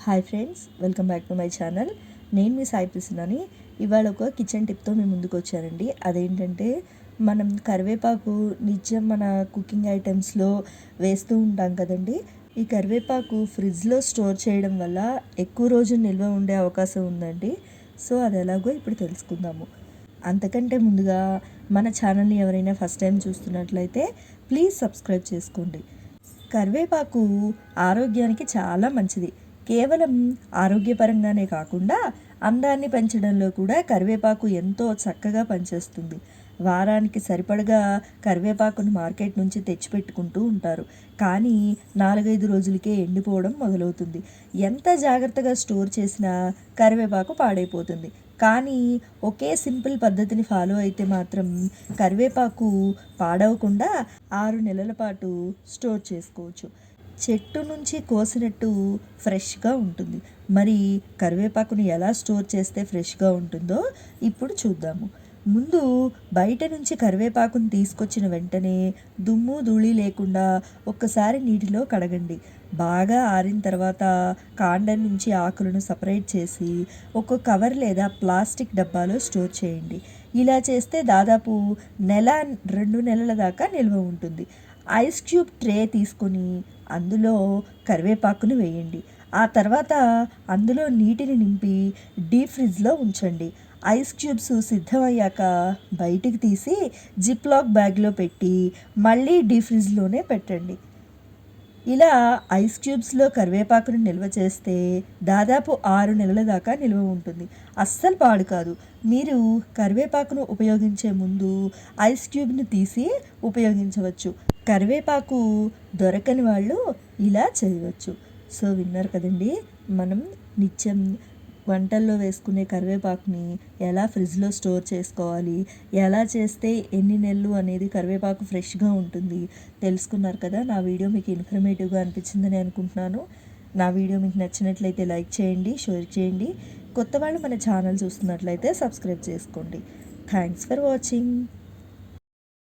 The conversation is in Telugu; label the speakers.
Speaker 1: Hi friends, welcome back to my channel. నేను మీ సాయి ప్రసన్నని. ఇవాళ ఒక కిచెన్ టిప్తో మేము ముందుకు వచ్చానండి. అదేంటంటే మనం కరివేపాకు నిత్యం మన కుకింగ్ ఐటమ్స్లో వేస్తూ ఉంటాం కదండి. ఈ కరివేపాకు ఫ్రిడ్జ్లో స్టోర్ చేయడం వల్ల ఎక్కువ రోజులు నిల్వ ఉండే అవకాశం ఉందండి. సో అది ఎలాగో ఇప్పుడు తెలుసుకుందాము. అంతకంటే ముందుగా మన ఛానల్ని ఎవరైనా ఫస్ట్ టైం చూస్తున్నట్లయితే ప్లీజ్ సబ్స్క్రైబ్ చేసుకోండి. కరివేపాకు ఆరోగ్యానికి చాలా మంచిది. కేవలం ఆరోగ్యపరంగానే కాకుండా అందాన్ని పెంచడంలో కూడా కరివేపాకు ఎంతో చక్కగా పనిచేస్తుంది. వారానికి సరిపడగా కరివేపాకును మార్కెట్ నుంచి తెచ్చిపెట్టుకుంటూ ఉంటారు. కానీ 4-5 రోజులకే ఎండిపోవడం మొదలవుతుంది. ఎంత జాగ్రత్తగా స్టోర్ చేసినా కరివేపాకు పాడైపోతుంది. కానీ ఒకే సింపుల్ పద్ధతిని ఫాలో అయితే మాత్రం కరివేపాకు పాడవకుండా 6 నెలల పాటు స్టోర్ చేసుకోవచ్చు. చెట్టు నుంచి కోసినట్టు ఫ్రెష్గా ఉంటుంది. మరి కరివేపాకుని ఎలా స్టోర్ చేస్తే ఫ్రెష్గా ఉంటుందో ఇప్పుడు చూద్దాము. ముందు బయట నుంచి కరివేపాకుని తీసుకొచ్చిన వెంటనే దుమ్ము ధూళి లేకుండా ఒక్కసారి నీటిలో కడగండి. బాగా ఆరిన తర్వాత కాండం నుంచి ఆకులను సపరేట్ చేసి ఒక కవర్ లేదా ప్లాస్టిక్ డబ్బాలో స్టోర్ చేయండి. ఇలా చేస్తే దాదాపు 1-2 నెలల దాకా నిల్వ ఉంటుంది. ఐస్ క్యూబ్ ట్రే తీసుకొని అందులో కరివేపాకును వేయండి. ఆ తర్వాత అందులో నీటిని నింపి డీప్ ఫ్రిడ్జ్లో ఉంచండి. ఐస్ క్యూబ్స్ సిద్ధమయ్యాక బయటికి తీసి జిప్ లాక్ బ్యాగ్లో పెట్టి మళ్ళీ డీప్ ఫ్రిడ్జ్లోనే పెట్టండి. ఇలా ఐస్ క్యూబ్స్లో కరివేపాకును నిల్వ చేస్తే దాదాపు 6 నెలల దాకా నిల్వ ఉంటుంది. అస్సలు పాడు కాదు. మీరు కరివేపాకును ఉపయోగించే ముందు ఐస్ క్యూబ్ని తీసి ఉపయోగించవచ్చు. కరివేపాకు దొరకని వాళ్ళు ఇలా చేయవచ్చు. సో విన్నారు కదండి, మనం నిత్యం వంటల్లో వేసుకునే కరివేపాకుని ఎలా ఫ్రిడ్జ్లో స్టోర్ చేసుకోవాలి, ఎలా చేస్తే ఎన్ని నెలలు అనేది కరివేపాకు ఫ్రెష్గా ఉంటుంది తెలుసుకున్నారు కదా. నా వీడియో మీకు ఇన్ఫర్మేటివ్గా అనిపించిందని అనుకుంటున్నాను. నా వీడియో మీకు నచ్చినట్లయితే లైక్ చేయండి, షేర్ చేయండి. కొత్త వాళ్ళు మన ఛానల్ చూస్తున్నట్లయితే సబ్స్క్రైబ్ చేసుకోండి. Thanks for watching.